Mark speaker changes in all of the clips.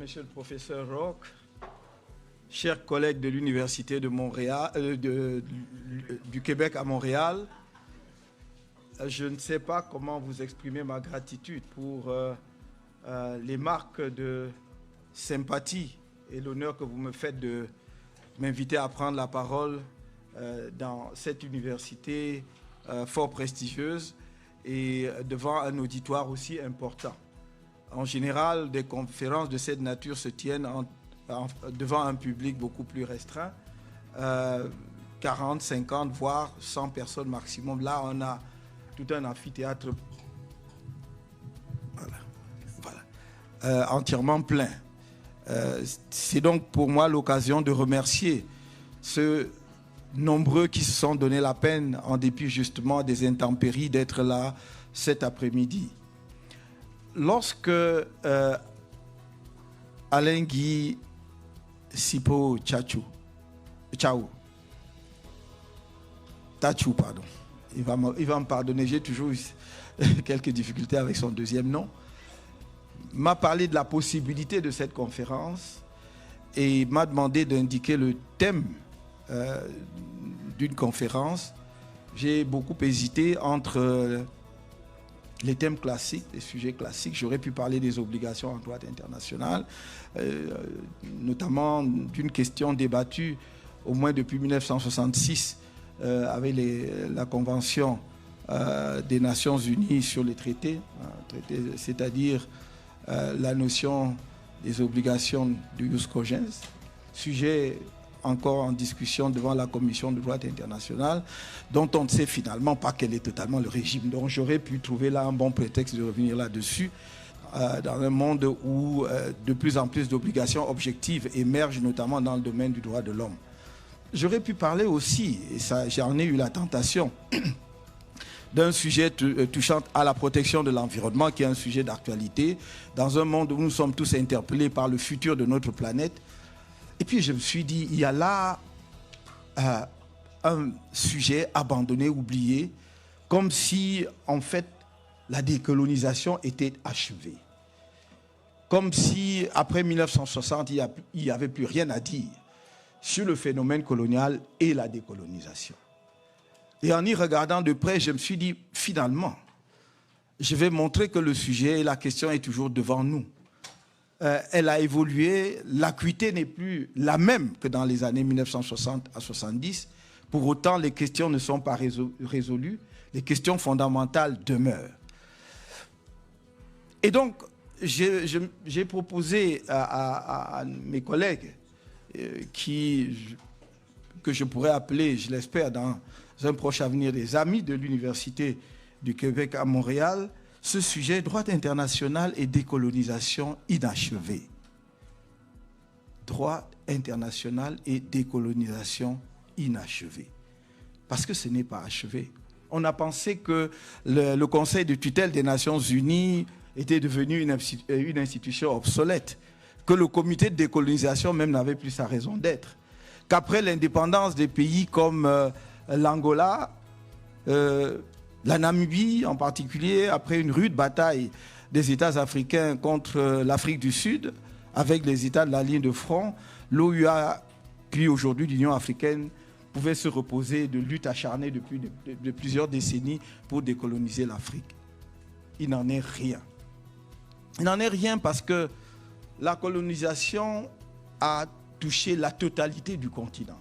Speaker 1: Monsieur le professeur Roch, chers collègues de l'Université de Montréal, du Québec à Montréal, je ne sais pas comment vous exprimer ma gratitude pour les marques de sympathie et l'honneur que vous me faites de m'inviter à prendre la parole dans cette université fort prestigieuse et devant un auditoire aussi important. En général, des conférences de cette nature se tiennent devant un public beaucoup plus restreint, 40, 50, voire 100 personnes maximum. Là, on a tout un amphithéâtre entièrement plein. C'est donc pour moi l'occasion de remercier ceux nombreux qui se sont donné la peine, en dépit justement des intempéries, d'être là cet après-midi. Lorsque Alain Guy Sipo Tachou, pardon, il va me pardonner, j'ai toujours eu quelques difficultés avec son deuxième nom, m'a parlé de la possibilité de cette conférence et m'a demandé d'indiquer le thème d'une conférence. J'ai beaucoup hésité entre les thèmes classiques, les sujets classiques. J'aurais pu parler des obligations en droit international, notamment d'une question débattue au moins depuis 1966 avec la Convention des Nations Unies sur les traités, c'est-à-dire la notion des obligations de jus cogens, sujet encore en discussion devant la Commission de droit international, dont on ne sait finalement pas quel est totalement le régime. Donc j'aurais pu trouver là un bon prétexte de revenir là-dessus, dans un monde où de plus en plus d'obligations objectives émergent, notamment dans le domaine du droit de l'homme. J'aurais pu parler aussi, et ça, j'en ai eu la tentation, d'un sujet touchant à la protection de l'environnement, qui est un sujet d'actualité, dans un monde où nous sommes tous interpellés par le futur de notre planète. Et puis je me suis dit, il y a là un sujet abandonné, oublié, comme si en fait la décolonisation était achevée. Comme si après 1960, il n'y avait plus rien à dire sur le phénomène colonial et la décolonisation. Et en y regardant de près, je me suis dit, finalement, je vais montrer que le sujet et la question est toujours devant nous. Elle a évolué, l'acuité n'est plus la même que dans les années 1960 à 70. Pour autant, les questions ne sont pas résolues, les questions fondamentales demeurent. Et donc, j'ai proposé à mes collègues que je pourrais appeler, je l'espère, dans un proche avenir, des amis de l'Université du Québec à Montréal, ce sujet, droit international et décolonisation inachevé. Droit international et décolonisation inachevé. Parce que ce n'est pas achevé. On a pensé que le Conseil de tutelle des Nations Unies était devenu une institution obsolète, que le comité de décolonisation même n'avait plus sa raison d'être, qu'après l'indépendance des pays comme l'Angola, la Namibie en particulier, après une rude bataille des États africains contre l'Afrique du Sud, avec les États de la ligne de front, l'OUA, puis aujourd'hui l'Union africaine, pouvait se reposer de luttes acharnées depuis de plusieurs décennies pour décoloniser l'Afrique. Il n'en est rien. Il n'en est rien parce que la colonisation a touché la totalité du continent.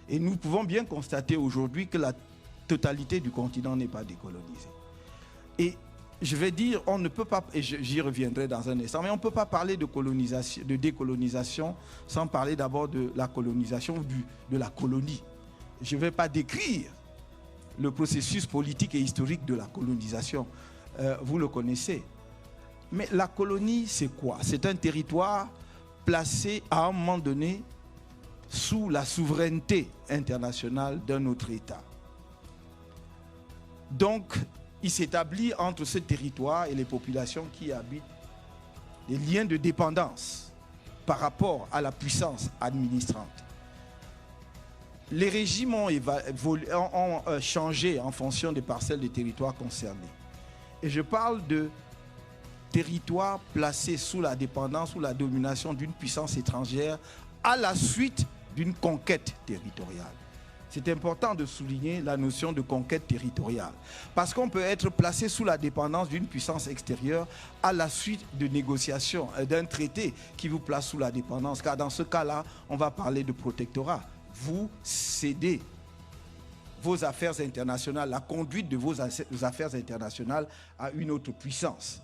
Speaker 1: Et nous pouvons bien constater aujourd'hui que la totalité du continent n'est pas décolonisée. Et je vais dire, on ne peut pas, et j'y reviendrai dans un instant, mais on ne peut pas parler de décolonisation sans parler d'abord de la colonisation ou de la colonie. Je ne vais pas décrire le processus politique et historique de la colonisation. Vous le connaissez. Mais la colonie, c'est quoi? C'est un territoire placé à un moment donné sous la souveraineté internationale d'un autre État. Donc, il s'établit entre ce territoire et les populations qui y habitent des liens de dépendance par rapport à la puissance administrante. Les régimes ont changé en fonction des parcelles des territoires concernés. Et je parle de territoire placé sous la dépendance, sous la domination d'une puissance étrangère à la suite d'une conquête territoriale. C'est important de souligner la notion de conquête territoriale. Parce qu'on peut être placé sous la dépendance d'une puissance extérieure à la suite de négociations, d'un traité qui vous place sous la dépendance. Car dans ce cas-là, on va parler de protectorat. Vous cédez vos affaires internationales, la conduite de vos affaires internationales à une autre puissance.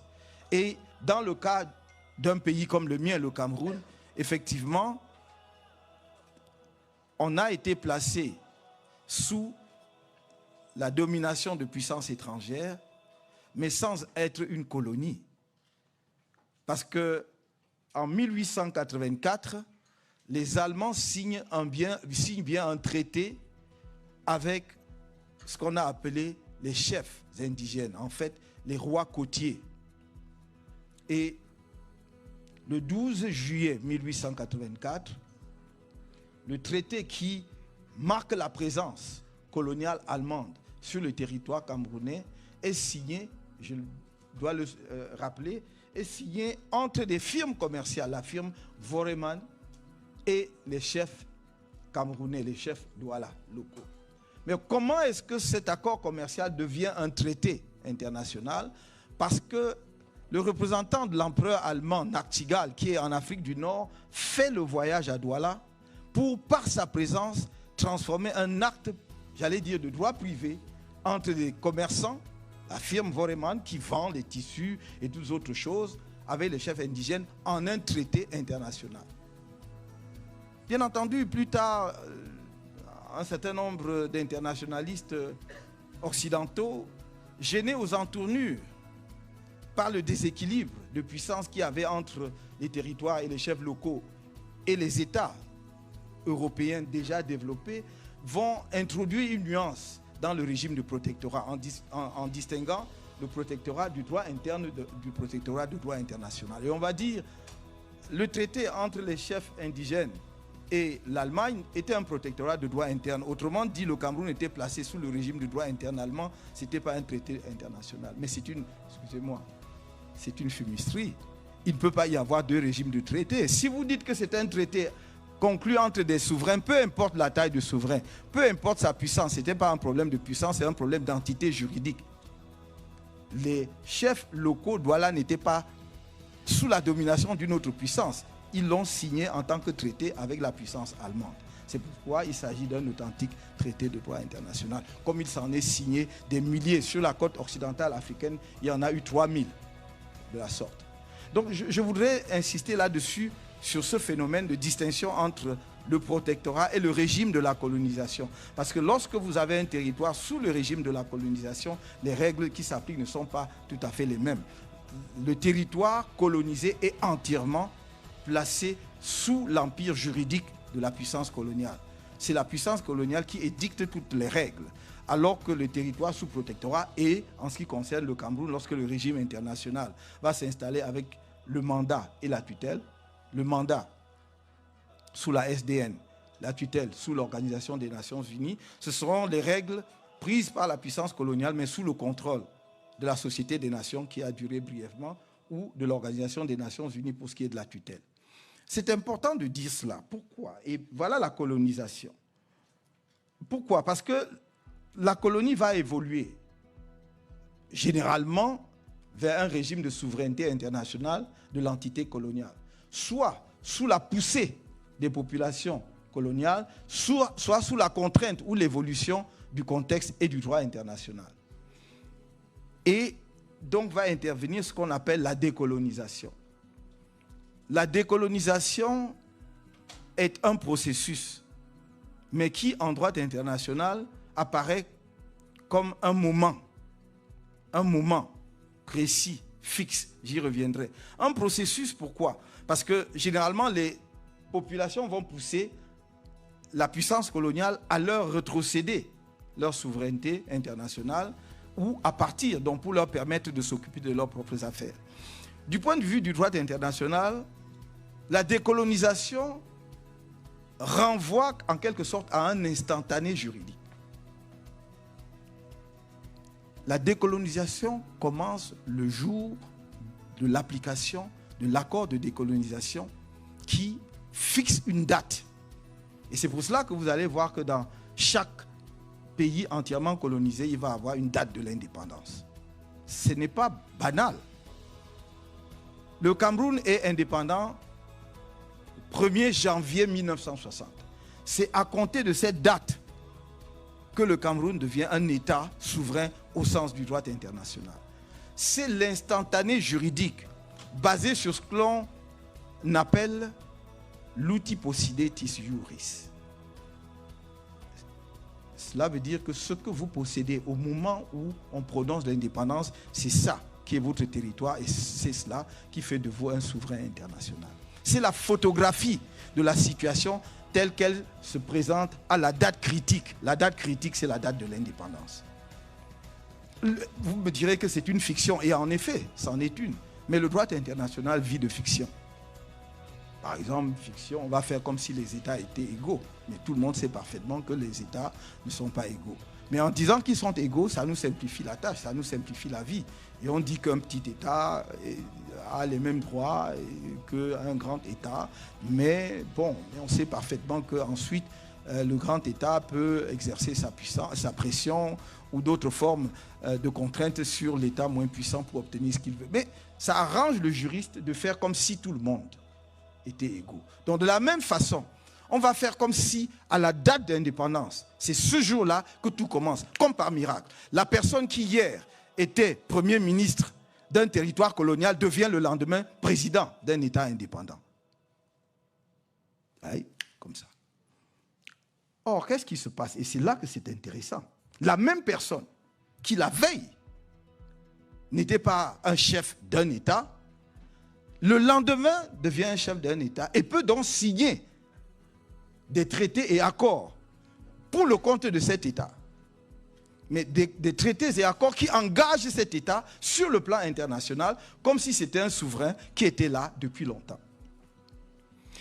Speaker 1: Et dans le cas d'un pays comme le mien, le Cameroun, effectivement, on a été placé sous la domination de puissances étrangères, mais sans être une colonie. Parce que en 1884, les Allemands signent bien un traité avec ce qu'on a appelé les chefs indigènes, en fait les rois côtiers. Et le 12 juillet 1884, le traité qui marque la présence coloniale allemande sur le territoire camerounais est signé, je dois le rappeler, est signé entre des firmes commerciales, la firme Voreman et les chefs camerounais, les chefs Douala locaux. Mais comment est-ce que cet accord commercial devient un traité international? Parce que le représentant de l'empereur allemand, Nachtigal, qui est en Afrique du Nord, fait le voyage à Douala pour, par sa présence, transformer un acte, j'allais dire, de droit privé entre les commerçants, la firme Voreman qui vend les tissus et toutes autres choses, avec les chefs indigènes, en un traité international. Bien entendu, plus tard, un certain nombre d'internationalistes occidentaux, gênés aux entournures par le déséquilibre de puissance qu'il y avait entre les territoires et les chefs locaux et les États européens déjà développés, vont introduire une nuance dans le régime de protectorat en distinguant le protectorat du droit interne du protectorat du droit international. Et on va dire, le traité entre les chefs indigènes et l'Allemagne était un protectorat de droit interne. Autrement dit, le Cameroun était placé sous le régime de droit interne allemand. Ce n'était pas un traité international. Mais c'est une, excusez-moi, c'est une fumisterie. Il ne peut pas y avoir deux régimes de traité. Si vous dites que c'est un traité conclu entre des souverains, peu importe la taille du souverain, peu importe sa puissance, ce n'était pas un problème de puissance, c'est un problème d'entité juridique. Les chefs locaux Douala n'étaient pas sous la domination d'une autre puissance. Ils l'ont signé en tant que traité avec la puissance allemande. C'est pourquoi il s'agit d'un authentique traité de droit international. Comme il s'en est signé des milliers sur la côte occidentale africaine, il y en a eu 3000 de la sorte. Donc je voudrais insister là-dessus, sur ce phénomène de distinction entre le protectorat et le régime de la colonisation. Parce que lorsque vous avez un territoire sous le régime de la colonisation, les règles qui s'appliquent ne sont pas tout à fait les mêmes. Le territoire colonisé est entièrement placé sous l'empire juridique de la puissance coloniale. C'est la puissance coloniale qui édicte toutes les règles. Alors que le territoire sous protectorat est, en ce qui concerne le Cameroun, lorsque le régime international va s'installer avec le mandat et la tutelle, le mandat sous la SDN, la tutelle sous l'Organisation des Nations Unies, ce seront les règles prises par la puissance coloniale, mais sous le contrôle de la Société des Nations qui a duré brièvement, ou de l'Organisation des Nations Unies pour ce qui est de la tutelle. C'est important de dire cela. Pourquoi? Et voilà la colonisation. Pourquoi? Parce que la colonie va évoluer généralement vers un régime de souveraineté internationale de l'entité coloniale. Soit sous la poussée des populations coloniales, soit sous la contrainte ou l'évolution du contexte et du droit international. Et donc va intervenir ce qu'on appelle la décolonisation. La décolonisation est un processus, mais qui en droit international apparaît comme un moment précis, fixe, j'y reviendrai. Un processus, pourquoi? Parce que généralement, les populations vont pousser la puissance coloniale à leur rétrocéder leur souveraineté internationale ou à partir, donc pour leur permettre de s'occuper de leurs propres affaires. Du point de vue du droit international, la décolonisation renvoie en quelque sorte à un instantané juridique. La décolonisation commence le jour de l'application de l'accord de décolonisation qui fixe une date. Et c'est pour cela que vous allez voir que dans chaque pays entièrement colonisé, il va avoir une date de l'indépendance. Ce n'est pas banal. Le Cameroun est indépendant le 1er janvier 1960. C'est à compter de cette date que le Cameroun devient un État souverain au sens du droit international. C'est l'instantané juridique basé sur ce que l'on appelle l'uti possidetis iuris. Cela veut dire que ce que vous possédez au moment où on prononce l'indépendance, c'est ça qui est votre territoire et c'est cela qui fait de vous un souverain international. C'est la photographie de la situation telle qu'elle se présente à la date critique. La date critique, c'est la date de l'indépendance. Vous me direz que c'est une fiction, et en effet, c'en est une. Mais le droit international vit de fiction. Par exemple, fiction, on va faire comme si les États étaient égaux. Mais tout le monde sait parfaitement que les États ne sont pas égaux. Mais en disant qu'ils sont égaux, ça nous simplifie la tâche, ça nous simplifie la vie. Et on dit qu'un petit État a les mêmes droits qu'un grand État. Mais bon, on sait parfaitement qu'ensuite, le grand État peut exercer sa puissance, sa pression ou d'autres formes de contraintes sur l'État moins puissant pour obtenir ce qu'il veut. Mais ça arrange le juriste de faire comme si tout le monde était égaux. Donc de la même façon, on va faire comme si à la date d'indépendance, c'est ce jour-là que tout commence, comme par miracle. La personne qui hier était Premier ministre d'un territoire colonial devient le lendemain président d'un État indépendant. Aïe, comme ça. Or, qu'est-ce qui se passe? Et c'est là que c'est intéressant. La même personne qui la veille n'était pas un chef d'un État, le lendemain devient un chef d'un État et peut donc signer des traités et accords pour le compte de cet État. Mais des traités et accords qui engagent cet État sur le plan international comme si c'était un souverain qui était là depuis longtemps.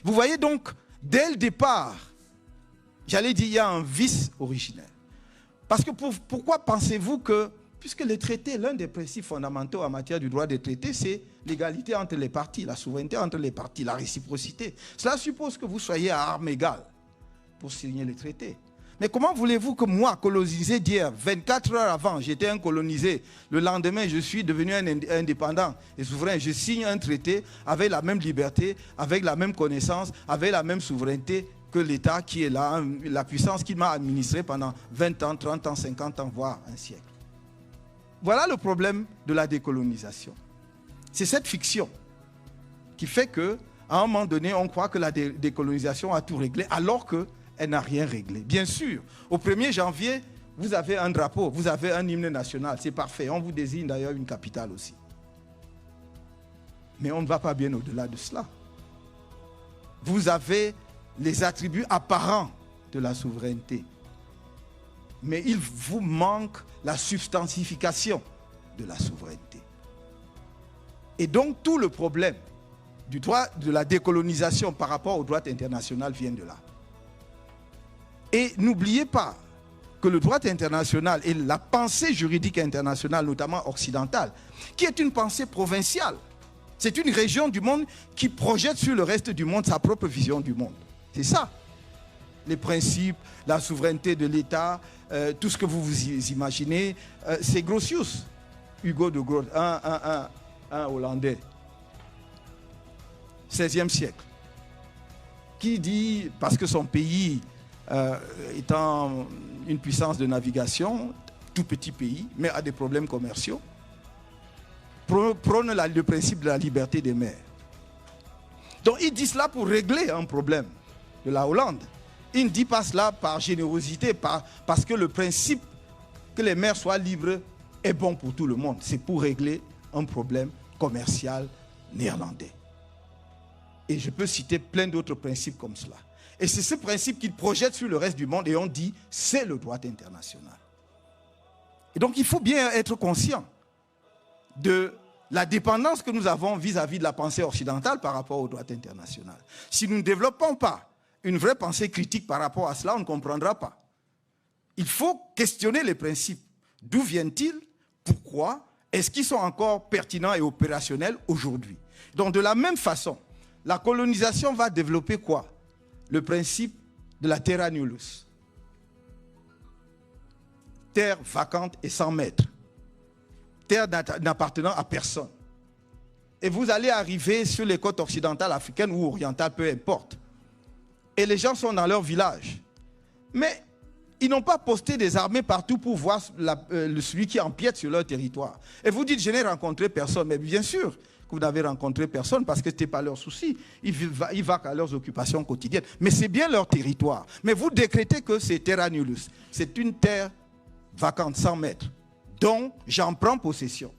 Speaker 1: Vous voyez donc, dès le départ, j'allais dire, il y a un vice originel. Parce que pourquoi pensez-vous que, puisque les traités, l'un des principes fondamentaux en matière du droit des traités, c'est l'égalité entre les parties, la souveraineté entre les parties, la réciprocité. Cela suppose que vous soyez à armes égales pour signer les traités. Mais comment voulez-vous que moi, colonisé d'hier, 24 heures avant, j'étais un colonisé, le lendemain, je suis devenu un indépendant et souverain, je signe un traité avec la même liberté, avec la même connaissance, avec la même souveraineté que l'État qui est là, la puissance qui m'a administré pendant 20 ans, 30 ans, 50 ans, voire un siècle. Voilà le problème de la décolonisation. C'est cette fiction qui fait qu'à un moment donné, on croit que la décolonisation a tout réglé, alors qu'elle n'a rien réglé. Bien sûr, au 1er janvier, vous avez un drapeau, vous avez un hymne national, c'est parfait. On vous désigne d'ailleurs une capitale aussi. Mais on ne va pas bien au-delà de cela. Vous avez les attributs apparents de la souveraineté. Mais il vous manque la substantification de la souveraineté. Et donc tout le problème du droit de la décolonisation par rapport au droit international vient de là. Et n'oubliez pas que le droit international et la pensée juridique internationale, notamment occidentale, qui est une pensée provinciale, c'est une région du monde qui projette sur le reste du monde sa propre vision du monde. C'est ça. Les principes, la souveraineté de l'État, tout ce que vous vous imaginez, c'est Grotius, Hugo de Groot, un Hollandais, 16e siècle, qui dit, parce que son pays étant une puissance de navigation, tout petit pays, mais a des problèmes commerciaux, prône le principe de la liberté des mers. Donc il dit cela pour régler un problème de la Hollande. Il ne dit pas cela par générosité, parce que le principe que les mers soient libres est bon pour tout le monde. C'est pour régler un problème commercial néerlandais. Et je peux citer plein d'autres principes comme cela. Et c'est ce principe qu'il projette sur le reste du monde et on dit c'est le droit international. Et donc il faut bien être conscient de la dépendance que nous avons vis-à-vis de la pensée occidentale par rapport au droit international. Si nous ne développons pas une vraie pensée critique par rapport à cela, on ne comprendra pas. Il faut questionner les principes. D'où viennent-ils? Pourquoi? Est-ce qu'ils sont encore pertinents et opérationnels aujourd'hui? Donc de la même façon, la colonisation va développer quoi? Le principe de la terra nullius. Terre vacante et sans maître. Terre n'appartenant à personne. Et vous allez arriver sur les côtes occidentales africaines ou orientales, peu importe. Et les gens sont dans leur village. Mais ils n'ont pas posté des armées partout pour voir celui qui empiète sur leur territoire. Et vous dites, je n'ai rencontré personne. Mais bien sûr que vous n'avez rencontré personne parce que ce n'était pas leur souci. Ils vont à leurs occupations quotidiennes. Mais c'est bien leur territoire. Mais vous décrétez que c'est terra nullius. C'est une terre vacante, sans maître, dont j'en prends possession.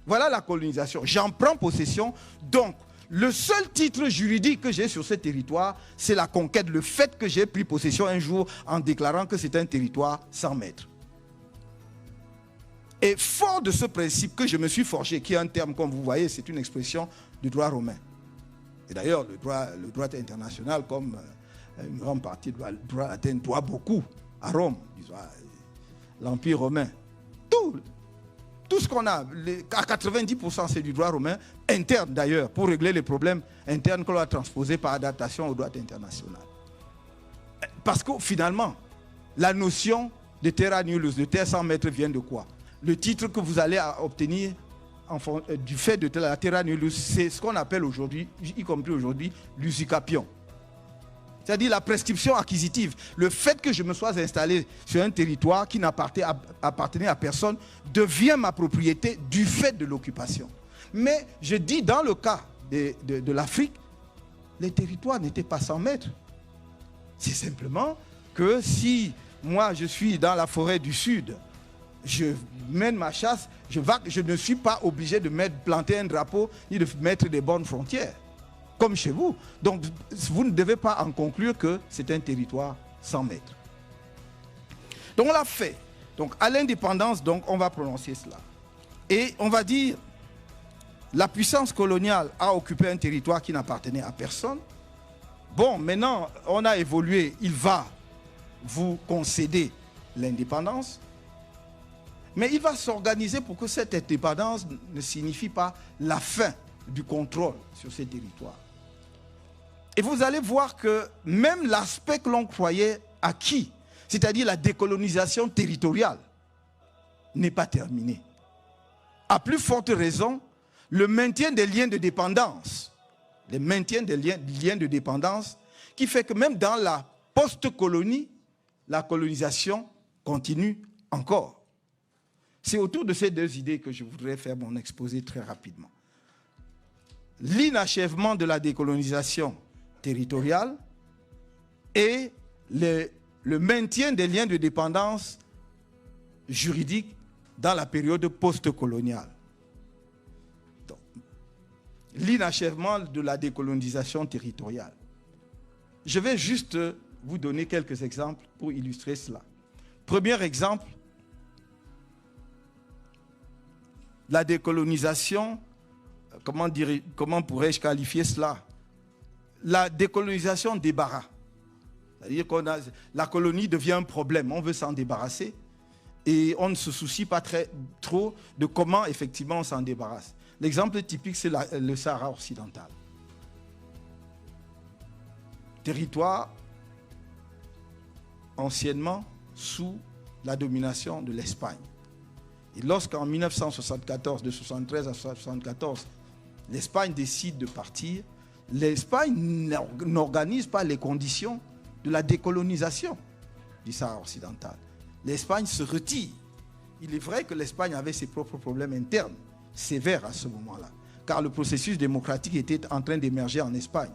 Speaker 1: Voilà la colonisation. J'en prends possession. Donc, le seul titre juridique que j'ai sur ce territoire, c'est la conquête, le fait que j'ai pris possession un jour en déclarant que c'est un territoire sans maître. Et fort de ce principe que je me suis forgé, qui est un terme, comme vous voyez, c'est une expression du droit romain. Et d'ailleurs, le droit international, comme une grande partie du droit latin, doit beaucoup à Rome, l'Empire romain. Tout ce qu'on a, à 90%, c'est du droit romain, interne d'ailleurs, pour régler les problèmes internes qu'on a transposés par adaptation au droit international. Parce que finalement, la notion de terra nullius, de terre sans maître, vient de quoi? Le titre que vous allez obtenir du fait de la terra nullius, c'est ce qu'on appelle aujourd'hui, y compris aujourd'hui, l'usucapion. C'est-à-dire la prescription acquisitive. Le fait que je me sois installé sur un territoire qui n'appartenait à personne devient ma propriété du fait de l'occupation. Mais je dis, dans le cas de l'Afrique, les territoires n'étaient pas sans maître. C'est simplement que si moi je suis dans la forêt du Sud, je mène ma chasse, je ne suis pas obligé de planter un drapeau ni de mettre des bornes frontières. Comme chez vous. Donc, vous ne devez pas en conclure que c'est un territoire sans maître. Donc, on l'a fait. Donc, à l'indépendance, donc, on va prononcer cela. Et on va dire, la puissance coloniale a occupé un territoire qui n'appartenait à personne. Bon, maintenant, on a évolué. Il va vous concéder l'indépendance. Mais il va s'organiser pour que cette indépendance ne signifie pas la fin du contrôle sur ces territoires. Et vous allez voir que même l'aspect que l'on croyait acquis, c'est-à-dire la décolonisation territoriale, n'est pas terminé. À plus forte raison, le maintien des liens de dépendance, le maintien des liens de dépendance, qui fait que même dans la post-colonie, la colonisation continue encore. C'est autour de ces deux idées que je voudrais faire mon exposé très rapidement. L'inachèvement de la décolonisation territoriale et le maintien des liens de dépendance juridique dans la période post-coloniale. L'inachèvement de la décolonisation territoriale. Je vais juste vous donner quelques exemples pour illustrer cela. Premier exemple, la décolonisation, comment pourrais-je qualifier cela? La décolonisation débarras. C'est-à-dire que la colonie devient un problème, on veut s'en débarrasser et on ne se soucie pas trop de comment effectivement on s'en débarrasse. L'exemple typique, c'est le Sahara occidental. Territoire anciennement sous la domination de l'Espagne. Et lorsqu'en 1974, de 1973 à 1974, l'Espagne décide de partir, l'Espagne n'organise pas les conditions de la décolonisation du Sahara occidental. L'Espagne se retire. Il est vrai que l'Espagne avait ses propres problèmes internes, sévères à ce moment-là, car le processus démocratique était en train d'émerger en Espagne.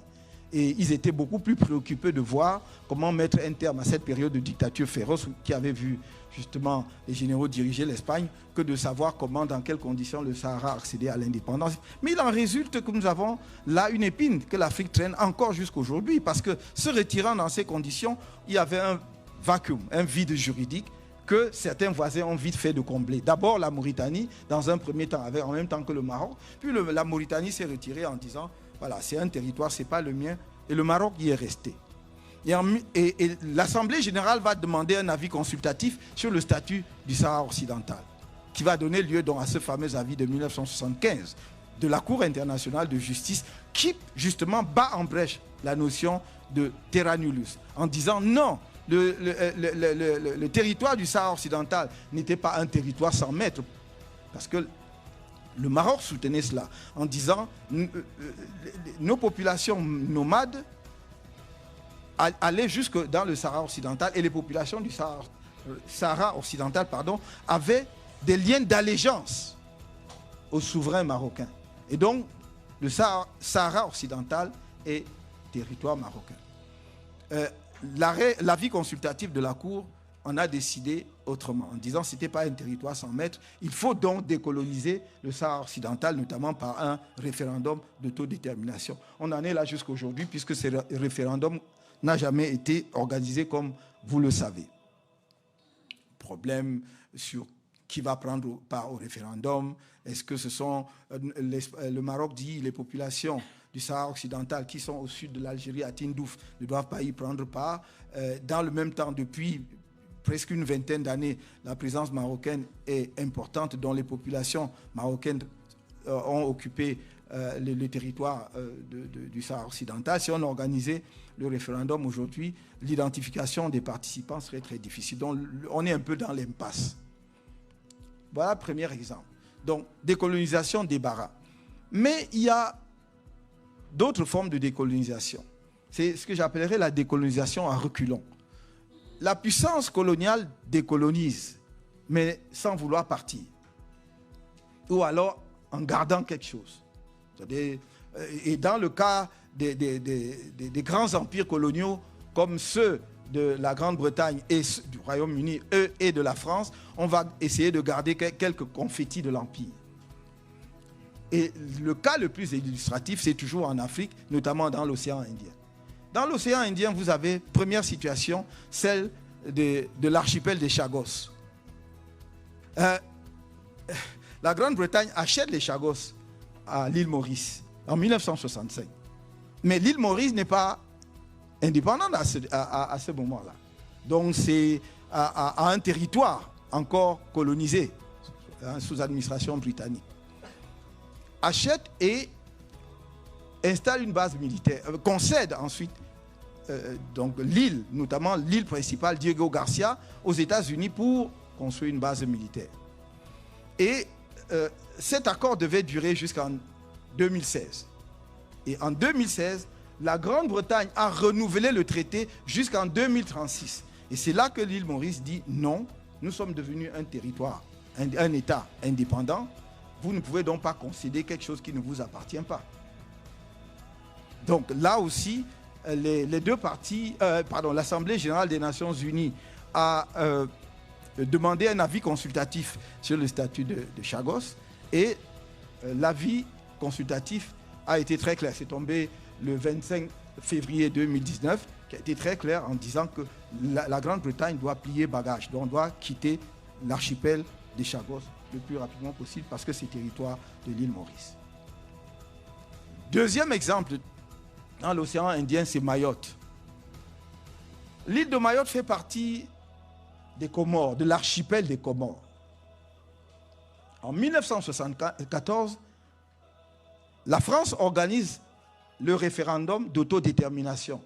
Speaker 1: Et ils étaient beaucoup plus préoccupés de voir comment mettre un terme à cette période de dictature féroce qui avait vu justement les généraux diriger l'Espagne que de savoir comment, dans quelles conditions le Sahara accédait à l'indépendance. Mais il en résulte que nous avons là une épine que l'Afrique traîne encore jusqu'aujourd'hui parce que se retirant dans ces conditions, il y avait un vacuum, un vide juridique que certains voisins ont vite fait de combler. D'abord la Mauritanie, dans un premier temps, avait en même temps que le Maroc, puis la Mauritanie s'est retirée en disant voilà, c'est un territoire, ce n'est pas le mien. Et le Maroc y est resté. Et l'Assemblée générale va demander un avis consultatif sur le statut du Sahara occidental. qui va donner lieu donc à ce fameux avis de 1975 de la Cour internationale de justice qui justement bat en brèche la notion de terra nullius en disant non, le territoire du Sahara occidental n'était pas un territoire sans maître, parce que le Maroc soutenait cela en disant nos populations nomades allaient jusque dans le Sahara occidental et les populations du Sahara occidental avaient des liens d'allégeance au souverain marocain. Et donc, le Sahara occidental est territoire marocain. L'avis consultatif de la Cour en a décidé autrement, en disant que ce n'était pas un territoire sans maître. Il faut donc décoloniser le Sahara occidental, notamment par un référendum d'autodétermination. On en est là jusqu'à aujourd'hui, puisque ce référendum n'a jamais été organisé, comme vous le savez. Problème sur qui va prendre part au référendum. Est-ce que ce sont, le Maroc dit, les populations du Sahara occidental qui sont au sud de l'Algérie, à Tindouf, ne doivent pas y prendre part. Dans le même temps, depuis presque une vingtaine d'années, la présence marocaine est importante, dont les populations marocaines ont occupé le territoire du Sahara occidental. Si on organisait le référendum aujourd'hui, l'identification des participants serait très difficile. Donc on est un peu dans l'impasse. Voilà le premier exemple. Donc, décolonisation des barras. Mais il y a d'autres formes de décolonisation. C'est ce que j'appellerais la décolonisation à reculons. La puissance coloniale décolonise, mais sans vouloir partir. Ou alors en gardant quelque chose. Et dans le cas des grands empires coloniaux, comme ceux de la Grande-Bretagne et du Royaume-Uni et de la France, on va essayer de garder quelques confettis de l'Empire. Et le cas le plus illustratif, c'est toujours en Afrique, notamment dans l'océan Indien. Dans l'océan Indien, vous avez, première situation, celle de l'archipel des Chagos. La Grande-Bretagne achète les Chagos à l'île Maurice en 1965. Mais l'île Maurice n'est pas indépendante à ce moment-là. Donc c'est à un territoire encore colonisé, sous administration britannique. Achète et installe une base militaire, concède ensuite donc l'île, notamment l'île principale Diego Garcia, aux États-Unis pour construire une base militaire. Et cet accord devait durer jusqu'en 2016. Et en 2016, la Grande-Bretagne a renouvelé le traité jusqu'en 2036. Et c'est là que l'île Maurice dit non, nous sommes devenus un territoire, un État indépendant. Vous ne pouvez donc pas concéder quelque chose qui ne vous appartient pas. Donc là aussi, les deux parties, l'Assemblée générale des Nations unies a demandé un avis consultatif sur le statut de Chagos. Et l'avis consultatif a été très clair. C'est tombé le 25 février 2019, qui a été très clair en disant que la Grande-Bretagne doit plier bagage. Donc on doit quitter l'archipel des Chagos le plus rapidement possible parce que c'est territoire de l'île Maurice. Deuxième exemple, dans l'océan Indien, c'est Mayotte. L'île de Mayotte fait partie des Comores, de l'archipel des Comores. En 1974, la France organise le référendum d'autodétermination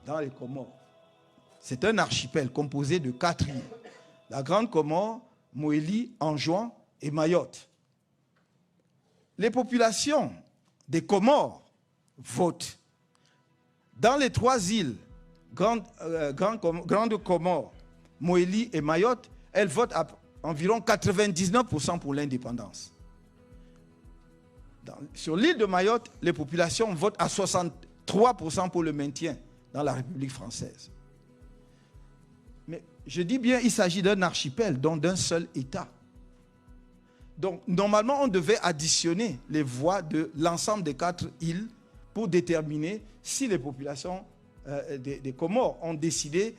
Speaker 1: dans les Comores. C'est un archipel composé de 4 îles. La Grande Comore, Moélie, Anjouan et Mayotte. Les populations des Comores votent. Dans les 3 îles, Grande Comore, Moélie et Mayotte, elles votent à environ 99% pour l'indépendance. Sur l'île de Mayotte, les populations votent à 63% pour le maintien dans la République française. Mais je dis bien, il s'agit d'un archipel, donc d'un seul État. Donc, normalement, on devait additionner les voix de l'ensemble des 4 îles pour déterminer si les populations des Comores ont décidé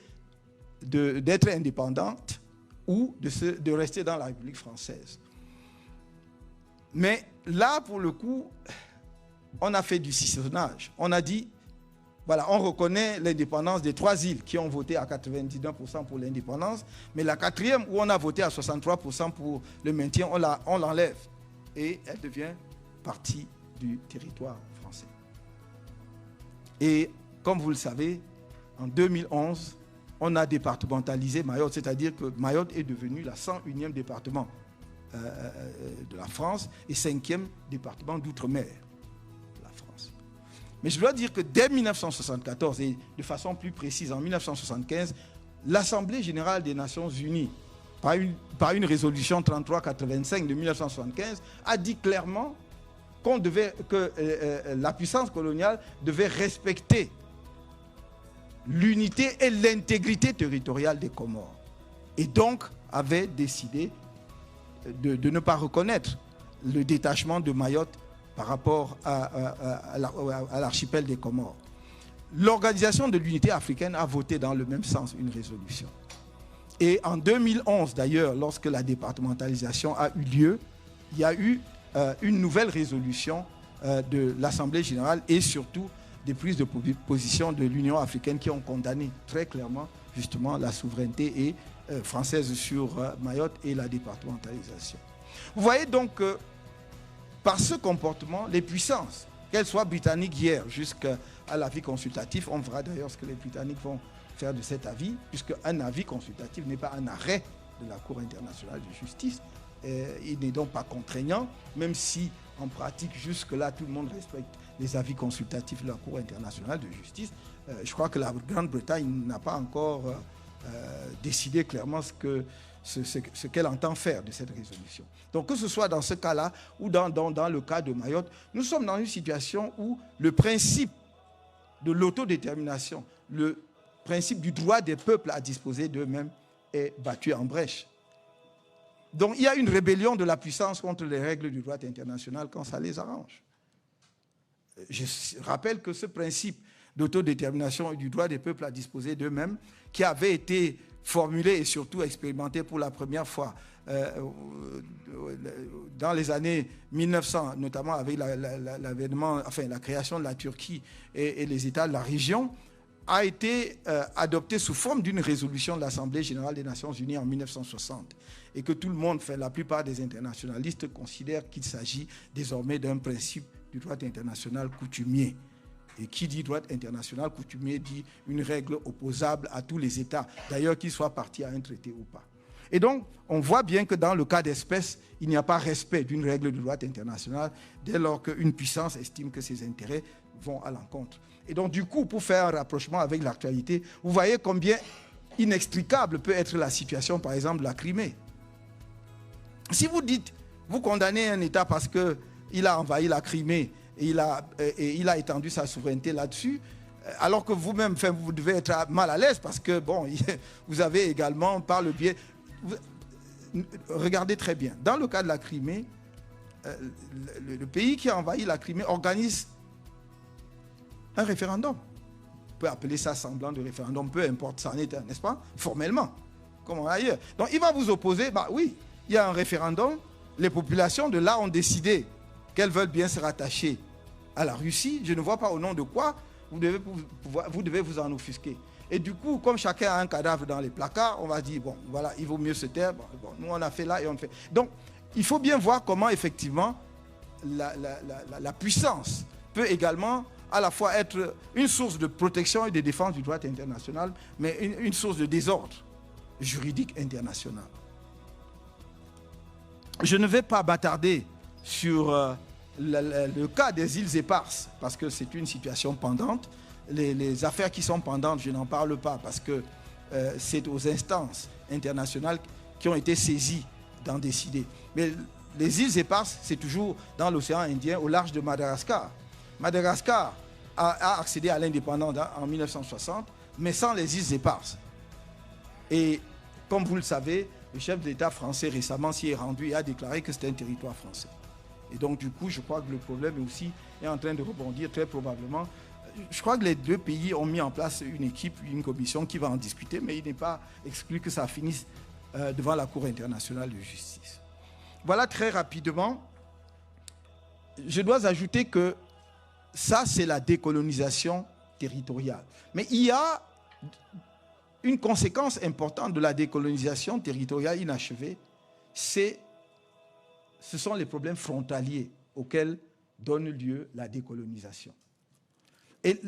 Speaker 1: d'être indépendantes ou de rester dans la République française. Mais là, pour le coup, on a fait du sissonnage. On a dit, voilà, on reconnaît l'indépendance des 3 îles qui ont voté à 99% pour l'indépendance, mais la 4e, où on a voté à 63% pour le maintien, on l'enlève. Et elle devient partie du territoire français. Et comme vous le savez, en 2011, on a départementalisé Mayotte, c'est-à-dire que Mayotte est devenu la 101e département de la France et 5e département d'outre-mer de la France. Mais je dois dire que dès 1974, et de façon plus précise en 1975, l'Assemblée générale des Nations unies, par une résolution 3385 de 1975, a dit clairement que la puissance coloniale devait respecter l'unité et l'intégrité territoriale des Comores. Et donc avait décidé de ne pas reconnaître le détachement de Mayotte par rapport à l'archipel des Comores. L'Organisation de l'Unité africaine a voté dans le même sens une résolution. Et en 2011, d'ailleurs, lorsque la départementalisation a eu lieu, il y a eu une nouvelle résolution de l'Assemblée générale et surtout des prises de position de l'Union africaine qui ont condamné très clairement justement la souveraineté française sur Mayotte et la départementalisation. Vous voyez donc que par ce comportement, les puissances, qu'elles soient britanniques hier jusqu'à l'avis consultatif, on verra d'ailleurs ce que les Britanniques vont faire de cet avis, puisque un avis consultatif n'est pas un arrêt de la Cour internationale de justice. Il n'est donc pas contraignant, même si en pratique jusque-là tout le monde respecte les avis consultatifs de la Cour internationale de justice. Je crois que la Grande-Bretagne n'a pas encore décidé clairement ce qu'elle entend faire de cette résolution. Donc que ce soit dans ce cas-là ou dans le cas de Mayotte, nous sommes dans une situation où le principe de l'autodétermination, le principe du droit des peuples à disposer d'eux-mêmes est battu en brèche. Donc il y a une rébellion de la puissance contre les règles du droit international quand ça les arrange. Je rappelle que ce principe d'autodétermination et du droit des peuples à disposer d'eux-mêmes, qui avait été formulé et surtout expérimenté pour la première fois dans les années 1900, notamment avec l'avènement, enfin la création de la Turquie et les États de la région, a été adopté sous forme d'une résolution de l'Assemblée générale des Nations unies en 1960 et que tout le monde, enfin la plupart des internationalistes considèrent qu'il s'agit désormais d'un principe du droit international coutumier. Et qui dit droit international coutumier dit une règle opposable à tous les États, d'ailleurs qu'ils soient partis à un traité ou pas. Et donc, on voit bien que dans le cas d'espèce, il n'y a pas respect d'une règle de droit international dès lors qu'une puissance estime que ses intérêts vont à l'encontre. Et donc, du coup, pour faire un rapprochement avec l'actualité, vous voyez combien inextricable peut être la situation, par exemple, de la Crimée. Si vous dites, vous condamnez un État parce qu'il a envahi la Crimée et il a étendu sa souveraineté là-dessus, alors que vous-même, vous devez être mal à l'aise parce que, bon, vous avez également, par le biais... Regardez très bien, dans le cas de la Crimée, le pays qui a envahi la Crimée organise un référendum. On peut appeler ça semblant de référendum, peu importe, ça en est un, n'est-ce pas? Formellement, comme ailleurs. Donc il va vous opposer, bah oui, il y a un référendum, les populations de là ont décidé qu'elles veulent bien se rattacher à la Russie. Je ne vois pas au nom de quoi vous devez vous en offusquer. Et du coup, comme chacun a un cadavre dans les placards, on va dire, bon, voilà, il vaut mieux se taire. Bon, nous, on a fait là et on fait. Donc, il faut bien voir comment, effectivement, la puissance peut également à la fois être une source de protection et de défense du droit international, mais une source de désordre juridique international. Je ne vais pas m'attarder sur le cas des îles éparses, parce que c'est une situation pendante. Les affaires qui sont pendantes, je n'en parle pas, parce que c'est aux instances internationales qui ont été saisies d'en décider. Mais les îles éparses, c'est toujours dans l'océan Indien, au large de Madagascar. Madagascar a accédé à l'indépendance en 1960, mais sans les îles éparses. Et comme vous le savez, le chef de l'État français récemment s'y est rendu et a déclaré que c'était un territoire français. Et donc du coup, je crois que le problème aussi est en train de rebondir très probablement. Je crois que les deux pays ont mis en place une équipe, une commission qui va en discuter, mais il n'est pas exclu que ça finisse devant la Cour internationale de justice. Voilà très rapidement. Je dois ajouter que ça, c'est la décolonisation territoriale. Mais il y a une conséquence importante de la décolonisation territoriale inachevée, ce sont les problèmes frontaliers auxquels donne lieu la décolonisation. Et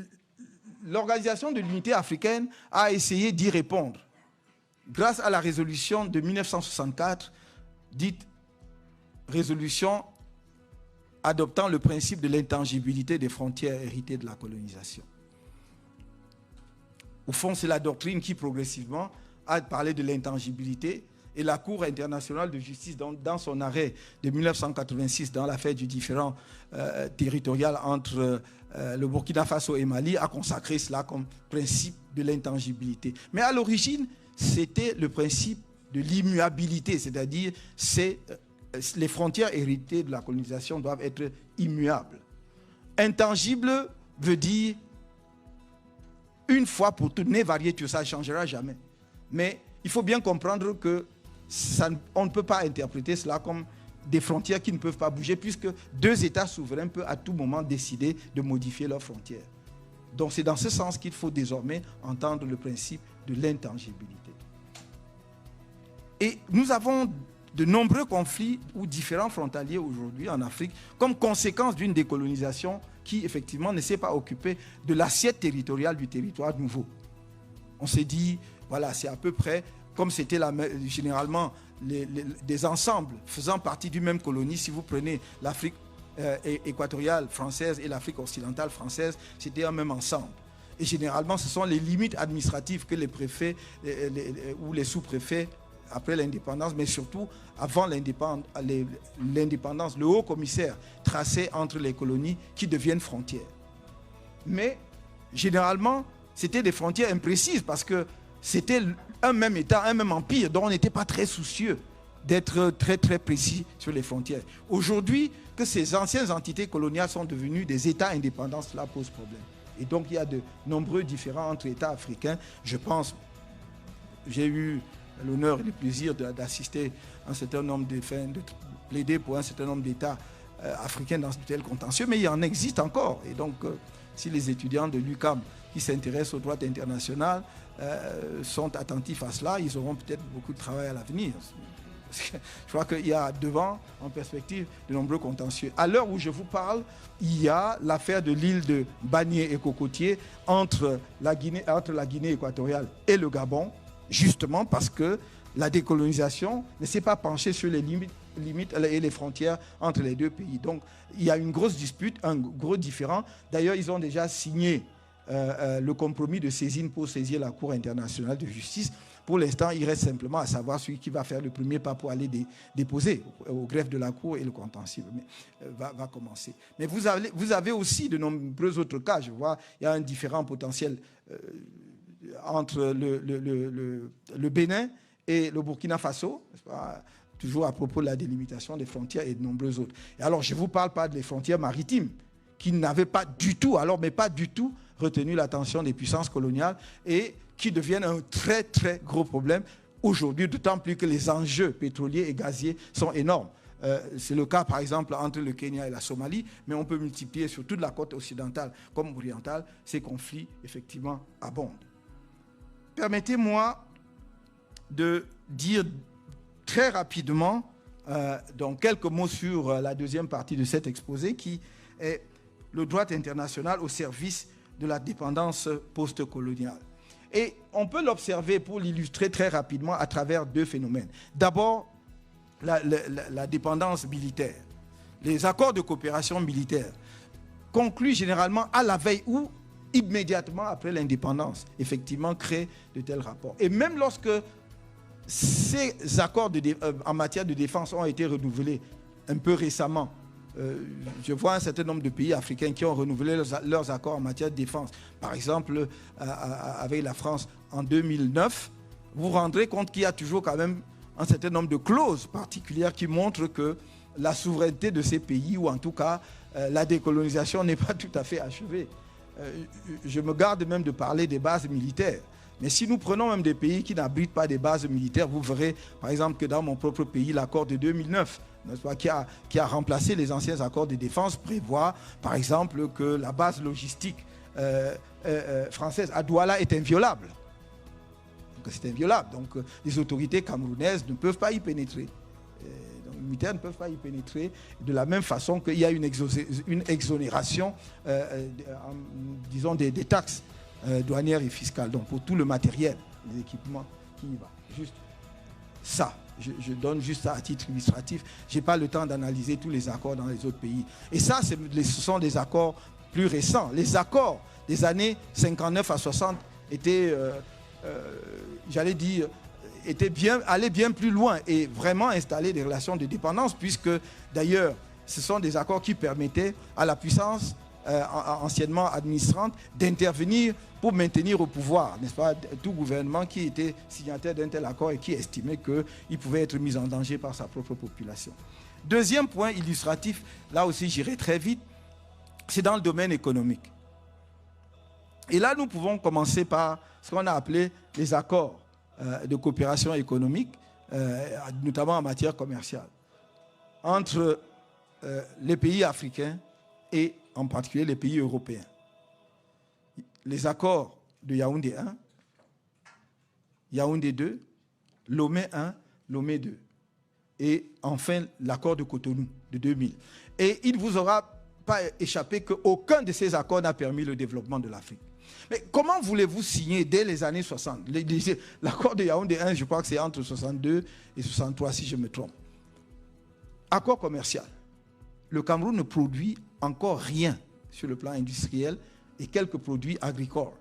Speaker 1: l'Organisation de l'Unité africaine a essayé d'y répondre grâce à la résolution de 1964, dite résolution adoptant le principe de l'intangibilité des frontières héritées de la colonisation. Au fond, c'est la doctrine qui progressivement a parlé de l'intangibilité, et la Cour internationale de justice, dans son arrêt de 1986, dans l'affaire du différend territorial entre le Burkina Faso et Mali, a consacré cela comme principe de l'intangibilité. Mais à l'origine, c'était le principe de l'immuabilité, c'est-à-dire les frontières héritées de la colonisation doivent être immuables. Intangible veut dire une fois pour toutes, né varié, ça ne changera jamais. Mais il faut bien comprendre que on ne peut pas interpréter cela comme des frontières qui ne peuvent pas bouger, puisque deux États souverains peuvent à tout moment décider de modifier leurs frontières. Donc c'est dans ce sens qu'il faut désormais entendre le principe de l'intangibilité. Et nous avons de nombreux conflits ou différents frontaliers aujourd'hui en Afrique comme conséquence d'une décolonisation qui effectivement ne s'est pas occupée de l'assiette territoriale du territoire nouveau. On s'est dit, voilà, c'est à peu près comme c'était généralement des ensembles faisant partie d'une même colonie. Si vous prenez l'Afrique équatoriale française et l'Afrique occidentale française, c'était un même ensemble. Et généralement, ce sont les limites administratives que les préfets ou les sous-préfets, après l'indépendance, mais surtout avant l'indépendance, le haut commissaire traçait entre les colonies qui deviennent frontières. Mais généralement, c'était des frontières imprécises parce que c'était un même État, un même empire, dont on n'était pas très soucieux d'être très très précis sur les frontières. Aujourd'hui, que ces anciennes entités coloniales sont devenues des États indépendants, cela pose problème. Et donc il y a de nombreux différends entre États africains. Je pense, j'ai eu l'honneur et le plaisir d'assister à un certain nombre de plaider pour un certain nombre d'États africains dans ce tel contentieux, mais il en existe encore. Et donc, si les étudiants de l'UQAM qui s'intéressent au droit international sont attentifs à cela, ils auront peut-être beaucoup de travail à l'avenir. Je crois qu'il y a devant, en perspective, de nombreux contentieux. À l'heure où je vous parle, il y a l'affaire de l'île de Banié et Cocotier entre la Guinée équatoriale et le Gabon, justement parce que la décolonisation ne s'est pas penchée sur les limites et les frontières entre les deux pays. Donc, il y a une grosse dispute, un gros différend. D'ailleurs, ils ont déjà signé le compromis de saisine pour saisir la Cour internationale de justice. Pour l'instant, il reste simplement à savoir celui qui va faire le premier pas pour aller déposer au greffe de la Cour, et le contentieux va commencer. Mais vous avez aussi de nombreux autres cas. Je vois, il y a un différend potentiel entre le Bénin et le Burkina Faso, toujours à propos de la délimitation des frontières et de nombreux autres. Et alors, je ne vous parle pas des frontières maritimes, qui n'avaient pas du tout, retenu l'attention des puissances coloniales et qui deviennent un très très gros problème aujourd'hui, d'autant plus que les enjeux pétroliers et gaziers sont énormes. C'est le cas par exemple entre le Kenya et la Somalie, mais on peut multiplier sur toute la côte occidentale comme orientale, ces conflits effectivement abondent. Permettez-moi de dire très rapidement donc quelques mots sur la deuxième partie de cet exposé qui est le droit international au service de la dépendance post-coloniale. Et on peut l'observer pour l'illustrer très rapidement à travers deux phénomènes. D'abord, la dépendance militaire. Les accords de coopération militaire conclus généralement à la veille ou immédiatement après l'indépendance, effectivement, créent de tels rapports. Et même lorsque ces accords en matière de défense ont été renouvelés un peu récemment, je vois un certain nombre de pays africains qui ont renouvelé leurs accords en matière de défense. Par exemple, avec la France en 2009, vous vous rendrez compte qu'il y a toujours quand même un certain nombre de clauses particulières qui montrent que la souveraineté de ces pays, ou en tout cas la décolonisation, n'est pas tout à fait achevée. Je me garde même de parler des bases militaires. Mais si nous prenons même des pays qui n'abritent pas des bases militaires, vous verrez par exemple que dans mon propre pays, l'accord de 2009, qui a remplacé les anciens accords de défense, prévoit par exemple que la base logistique française à Douala est inviolable. Donc c'est inviolable. Donc les autorités camerounaises ne peuvent pas y pénétrer. Donc les militaires ne peuvent pas y pénétrer de la même façon qu'il y a une exonération, disons, des taxes douanières et fiscales. Donc pour tout le matériel, les équipements qui y va. Juste ça. Je donne juste ça à titre illustratif. Je n'ai pas le temps d'analyser tous les accords dans les autres pays. Et ça, ce sont des accords plus récents. Les accords des années 59 à 60 étaient, j'allais dire, allaient bien plus loin et vraiment installer des relations de dépendance, puisque d'ailleurs, ce sont des accords qui permettaient à la puissance anciennement administrante d'intervenir pour maintenir au pouvoir, n'est-ce pas, tout gouvernement qui était signataire d'un tel accord et qui estimait qu'il pouvait être mis en danger par sa propre population. Deuxième point illustratif, là aussi j'irai très vite, c'est dans le domaine économique. Et là, nous pouvons commencer par ce qu'on a appelé les accords de coopération économique, notamment en matière commerciale, entre les pays africains et en particulier les pays européens. Les accords de Yaoundé 1, Yaoundé 2, Lomé 1, Lomé 2. Et enfin, l'accord de Cotonou de 2000. Et il ne vous aura pas échappé qu'aucun de ces accords n'a permis le développement de l'Afrique. Mais comment voulez-vous signer dès les années 60? L'accord de Yaoundé 1, je crois que c'est entre 62 et 63, si je me trompe. Accord commercial. Le Cameroun ne produit encore rien sur le plan industriel et quelques produits agricoles.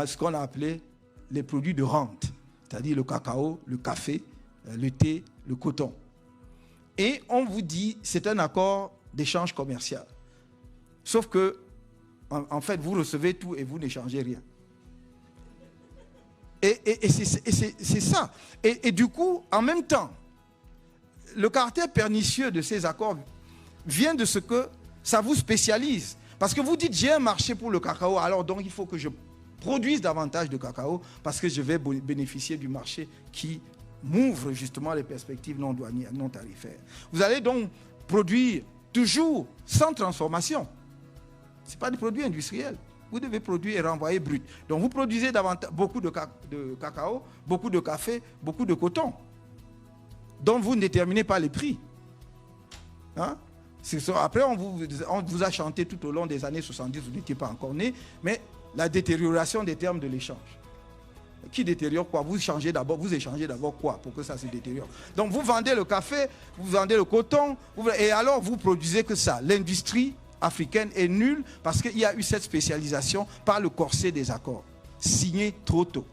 Speaker 1: Ce qu'on a appelé les produits de rente, c'est-à-dire le cacao, le café, le thé, le coton. Et on vous dit c'est un accord d'échange commercial. Sauf que, en fait, vous recevez tout et vous n'échangez rien. Et c'est ça. Et du coup, en même temps, le caractère pernicieux de ces accords vient de ce que ça vous spécialise. Parce que vous dites, j'ai un marché pour le cacao, alors donc il faut que je produise davantage de cacao parce que je vais bénéficier du marché qui m'ouvre justement les perspectives non douanières, non tarifaires. Vous allez donc produire toujours sans transformation. Ce n'est pas des produits industriels. Vous devez produire et renvoyer brut. Donc vous produisez beaucoup de cacao, beaucoup de café, beaucoup de coton. Donc vous ne déterminez pas les prix. Hein? Après, on vous a chanté tout au long des années 70, vous n'étiez pas encore né, mais la détérioration des termes de l'échange. Qui détériore quoi? Vous échangez d'abord quoi pour que ça se détériore? Donc vous vendez le café, vous vendez le coton, et alors vous produisez que ça. L'industrie africaine est nulle parce qu'il y a eu cette spécialisation par le corset des accords, signés trop tôt.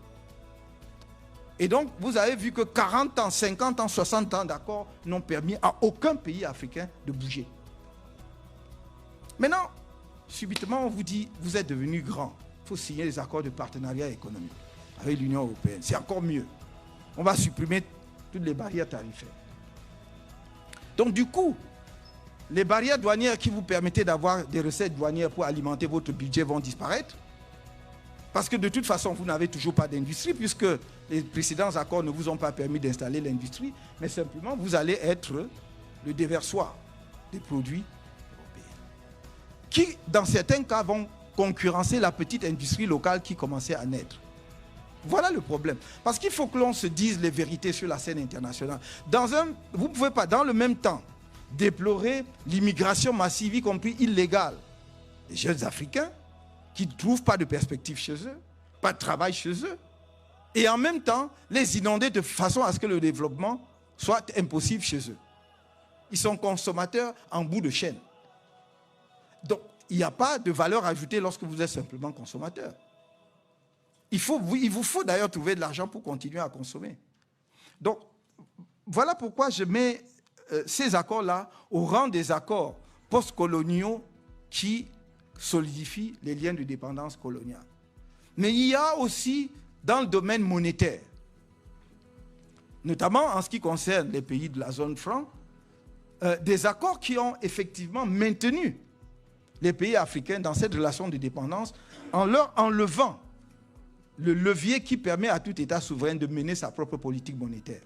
Speaker 1: Et donc, vous avez vu que 40 ans, 50 ans, 60 ans d'accords n'ont permis à aucun pays africain de bouger. Maintenant, subitement, on vous dit, vous êtes devenu grand. Il faut signer des accords de partenariat économique avec l'Union européenne. C'est encore mieux. On va supprimer toutes les barrières tarifaires. Donc, du coup, les barrières douanières qui vous permettaient d'avoir des recettes douanières pour alimenter votre budget vont disparaître. Parce que de toute façon, vous n'avez toujours pas d'industrie puisque les précédents accords ne vous ont pas permis d'installer l'industrie, mais simplement, vous allez être le déversoir des produits européens. Qui, dans certains cas, vont concurrencer la petite industrie locale qui commençait à naître. Voilà le problème. Parce qu'il faut que l'on se dise les vérités sur la scène internationale. Vous ne pouvez pas, dans le même temps, déplorer l'immigration massive, y compris illégale, des jeunes Africains qui ne trouvent pas de perspective chez eux, pas de travail chez eux, et en même temps, les inonder de façon à ce que le développement soit impossible chez eux. Ils sont consommateurs en bout de chaîne. Donc, il n'y a pas de valeur ajoutée lorsque vous êtes simplement consommateur. Il vous faut d'ailleurs trouver de l'argent pour continuer à consommer. Donc, voilà pourquoi je mets ces accords-là au rang des accords postcoloniaux qui solidifient les liens de dépendance coloniale. Mais il y a aussi dans le domaine monétaire, notamment en ce qui concerne les pays de la zone franc, des accords qui ont effectivement maintenu les pays africains dans cette relation de dépendance en leur enlevant le levier qui permet à tout État souverain de mener sa propre politique monétaire.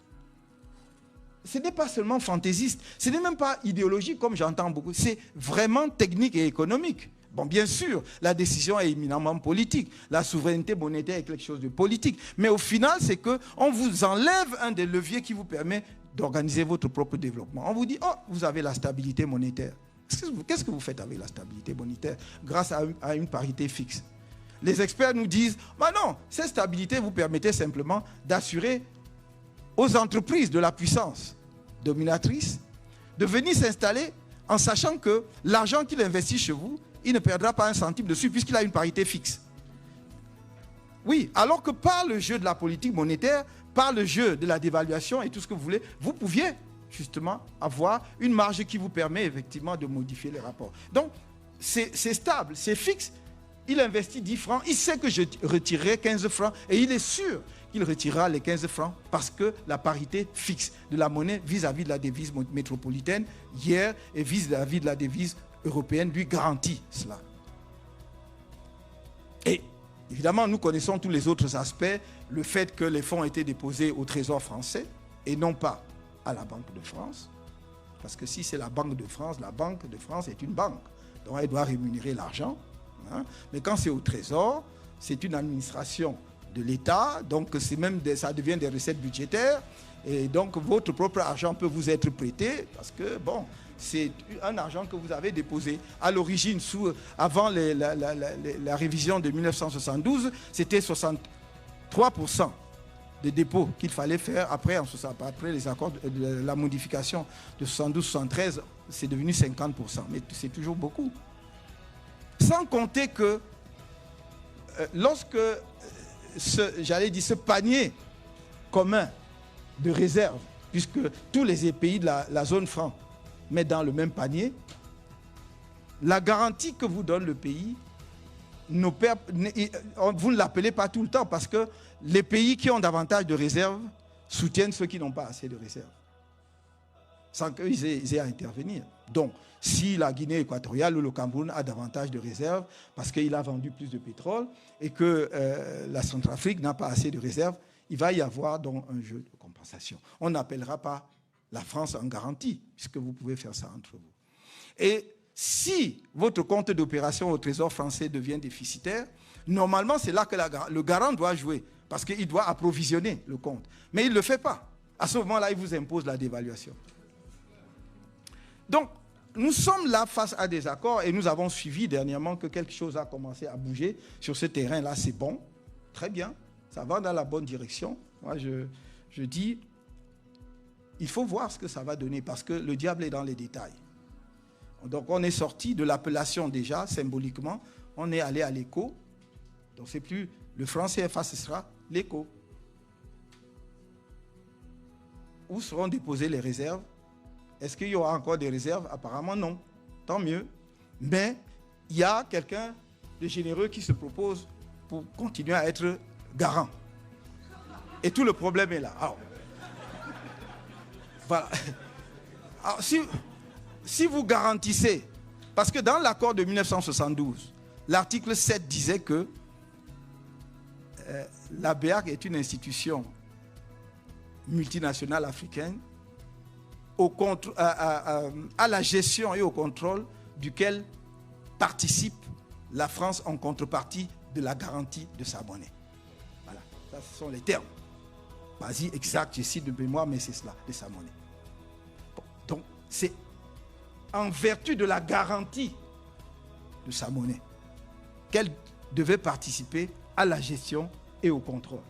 Speaker 1: Ce n'est pas seulement fantaisiste, ce n'est même pas idéologique comme j'entends beaucoup, c'est vraiment technique et économique. Bon, bien sûr, la décision est éminemment politique. La souveraineté monétaire est quelque chose de politique. Mais au final, c'est qu'on vous enlève un des leviers qui vous permet d'organiser votre propre développement. On vous dit, oh, vous avez la stabilité monétaire. Qu'est-ce que vous faites avec la stabilité monétaire grâce à une parité fixe? Les experts nous disent, bah non, cette stabilité vous permettait simplement d'assurer aux entreprises de la puissance dominatrice de venir s'installer en sachant que l'argent qu'il investit chez vous, il ne perdra pas un centime dessus puisqu'il a une parité fixe. Oui, alors que par le jeu de la politique monétaire, par le jeu de la dévaluation et tout ce que vous voulez, vous pouviez justement avoir une marge qui vous permet effectivement de modifier les rapports. Donc, c'est stable, c'est fixe. Il investit 10 francs, il sait que je retirerai 15 francs et il est sûr qu'il retirera les 15 francs parce que la parité fixe de la monnaie vis-à-vis de la devise métropolitaine hier et vis-à-vis de la devise européenne lui garantit cela. Et évidemment, nous connaissons tous les autres aspects, le fait que les fonds étaient déposés au Trésor français et non pas à la Banque de France. Parce que si c'est la Banque de France est une banque. Donc elle doit rémunérer l'argent. Hein. Mais quand c'est au Trésor, c'est une administration de l'État. Donc ça devient des recettes budgétaires. Et donc votre propre argent peut vous être prêté parce que, bon, c'est un argent que vous avez déposé. À l'origine, avant la révision de 1972, c'était 63% de dépôts qu'il fallait faire. Après les accords de la modification de 72-73, c'est devenu 50%. Mais c'est toujours beaucoup. Sans compter que lorsque ce panier commun de réserve, puisque tous les pays de la zone franc mettent dans le même panier, la garantie que vous donne le pays, vous ne l'appelez pas tout le temps parce que les pays qui ont davantage de réserves soutiennent ceux qui n'ont pas assez de réserves, sans qu'ils aient à intervenir. Donc, si la Guinée équatoriale ou le Cameroun a davantage de réserves parce qu'il a vendu plus de pétrole et que la Centrafrique n'a pas assez de réserves, il va y avoir donc un jeu de compensation. On n'appellera pas la France en garantie, puisque vous pouvez faire ça entre vous. Et si votre compte d'opération au Trésor français devient déficitaire, normalement, c'est là que le garant doit jouer, parce qu'il doit approvisionner le compte. Mais il ne le fait pas. À ce moment-là, il vous impose la dévaluation. Donc, nous sommes là face à des accords et nous avons suivi dernièrement que quelque chose a commencé à bouger sur ce terrain-là. C'est bon, très bien, ça va dans la bonne direction. Moi, je dis, il faut voir ce que ça va donner parce que le diable est dans les détails. Donc, on est sorti de l'appellation déjà, symboliquement. On est allé à l'éco. Donc, c'est plus le franc CFA, ce sera l'éco. Où seront déposées les réserves? Est-ce qu'il y aura encore des réserves? Apparemment, non. Tant mieux. Mais il y a quelqu'un de généreux qui se propose pour continuer à être garant. Et tout le problème est là. Alors, voilà. Alors, si vous garantissez, parce que dans l'accord de 1972, l'article 7 disait que la BEAC est une institution multinationale africaine à la gestion et au contrôle duquel participe la France en contrepartie de la garantie de sa monnaie. Voilà, ça, ce sont les termes. Vas-y, exact, je cite de mémoire, mais c'est cela, de sa monnaie. Bon, donc, c'est en vertu de la garantie de sa monnaie qu'elle devait participer à la gestion et au contrôle.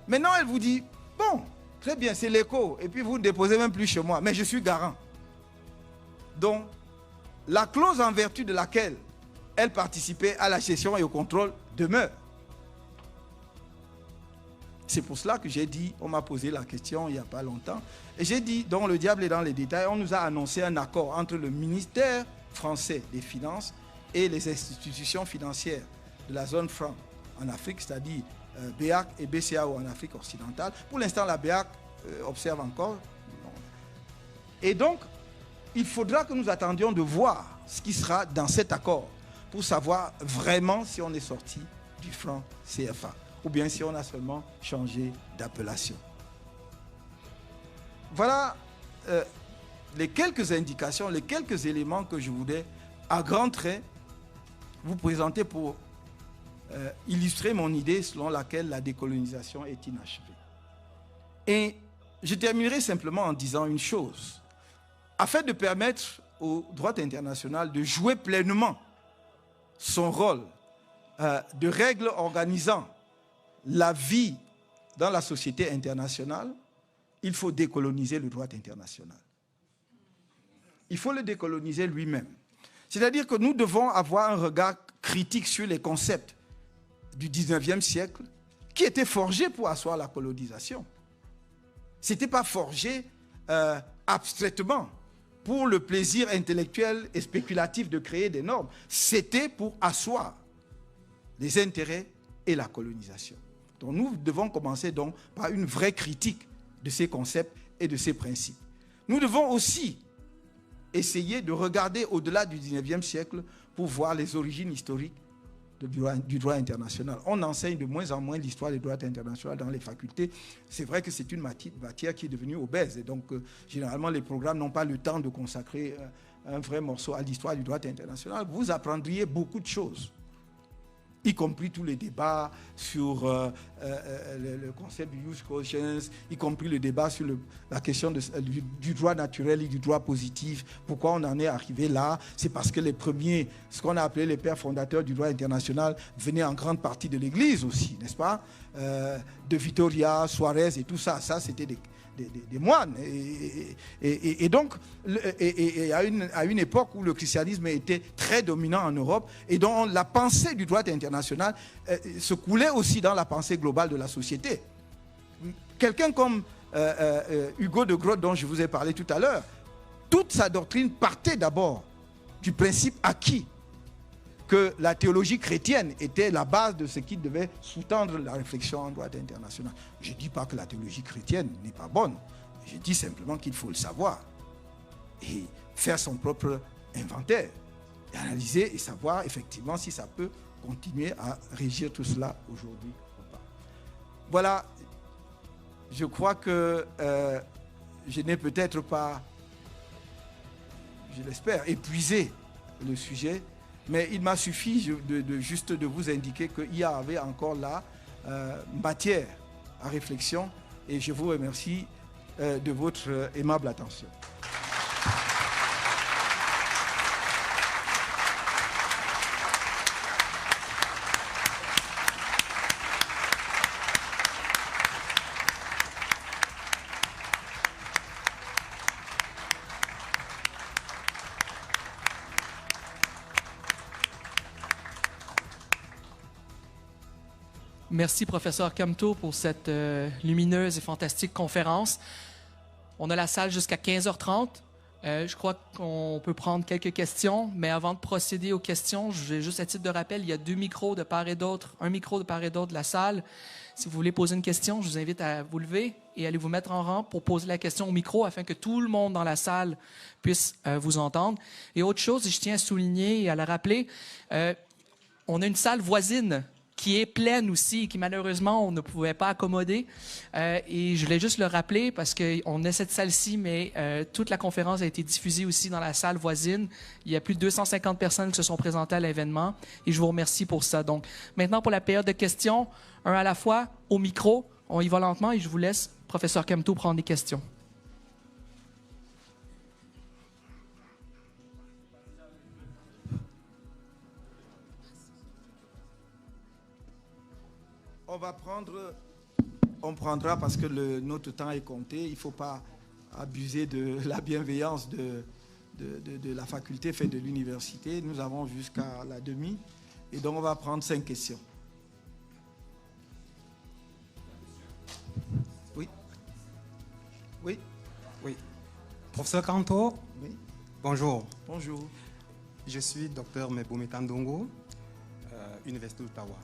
Speaker 1: Maintenant, elle vous dit, bon, très bien, c'est l'éco, et puis vous ne déposez même plus chez moi, mais je suis garant. Donc, la clause en vertu de laquelle elle participait à la gestion et au contrôle demeure. C'est pour cela que j'ai dit, on m'a posé la question il n'y a pas longtemps, et j'ai dit, donc le diable est dans les détails, on nous a annoncé un accord entre le ministère français des Finances et les institutions financières de la zone franc en Afrique, c'est-à-dire BEAC et BCAO en Afrique occidentale. Pour l'instant, la BEAC observe encore. Et donc, il faudra que nous attendions de voir ce qui sera dans cet accord pour savoir vraiment si on est sorti du franc CFA ou bien si on a seulement changé d'appellation. Voilà les quelques indications, les quelques éléments que je voulais, à grands traits, vous présenter pour illustrer mon idée selon laquelle la décolonisation est inachevée. Et je terminerai simplement en disant une chose. Afin de permettre au droit international de jouer pleinement son rôle de règle organisant la vie dans la société internationale, il faut décoloniser le droit international. Il faut le décoloniser lui-même. C'est-à-dire que nous devons avoir un regard critique sur les concepts du 19e siècle qui étaient forgés pour asseoir la colonisation. Ce n'était pas forgé abstraitement pour le plaisir intellectuel et spéculatif de créer des normes. C'était pour asseoir les intérêts et la colonisation. Donc nous devons commencer donc par une vraie critique de ces concepts et de ces principes. Nous devons aussi essayer de regarder au-delà du 19e siècle pour voir les origines historiques du droit international. On enseigne de moins en moins l'histoire du droit international dans les facultés. C'est vrai que c'est une matière qui est devenue obèse. Et donc, généralement, les programmes n'ont pas le temps de consacrer un vrai morceau à l'histoire du droit international. Vous apprendriez beaucoup de choses, y compris tous les débats sur le concept du jus cogens, y compris le débat sur la question du droit naturel et du droit positif. Pourquoi on en est arrivé là? C'est parce que les premiers, ce qu'on a appelé les pères fondateurs du droit international, venaient en grande partie de l'Église aussi, n'est-ce pas? De Vitoria, Suarez et tout ça. Ça, c'était des moines. Et donc, à une époque où le christianisme était très dominant en Europe et dont la pensée du droit international se coulait aussi dans la pensée globale de la société. Quelqu'un comme Hugo de Groot, dont je vous ai parlé tout à l'heure, toute sa doctrine partait d'abord du principe acquis que la théologie chrétienne était la base de ce qui devait sous-tendre la réflexion en droit international. Je ne dis pas que la théologie chrétienne n'est pas bonne. Je dis simplement qu'il faut le savoir et faire son propre inventaire, et analyser et savoir effectivement si ça peut continuer à régir tout cela aujourd'hui ou pas. Voilà, je crois que je n'ai peut-être pas, je l'espère, épuisé le sujet. Mais il m'a suffi juste de vous indiquer qu'il y avait encore là matière à réflexion et je vous remercie de votre aimable attention.
Speaker 2: Merci, professeur Camteau, pour cette lumineuse et fantastique conférence. On a la salle jusqu'à 15h30. Je crois qu'on peut prendre quelques questions, mais avant de procéder aux questions, je vais juste à titre de rappel, il y a 2 micros de part et d'autre, un micro de part et d'autre de la salle. Si vous voulez poser une question, je vous invite à vous lever et aller vous mettre en rang pour poser la question au micro afin que tout le monde dans la salle puisse vous entendre. Et autre chose, je tiens à souligner et à la rappeler, on a une salle voisine qui est pleine aussi, qui malheureusement on ne pouvait pas accommoder. Et je voulais juste le rappeler parce qu'on a cette salle-ci, mais toute la conférence a été diffusée aussi dans la salle voisine. Il y a plus de 250 personnes qui se sont présentées à l'événement et je vous remercie pour ça. Donc maintenant pour la période de questions, un à la fois, au micro, on y va lentement et je vous laisse, professeur Camteau, prendre des questions.
Speaker 1: On prendra parce que notre temps est compté. Il ne faut pas abuser de la bienveillance de la faculté faite de l'université. Nous avons jusqu'à la demi. Et donc, on va prendre 5 questions. Oui. Oui.
Speaker 3: Oui. Professeur Camteau.
Speaker 1: Oui.
Speaker 3: Bonjour.
Speaker 1: Bonjour.
Speaker 3: Je suis docteur Meboumé Tandongo, Université d'Ottawa.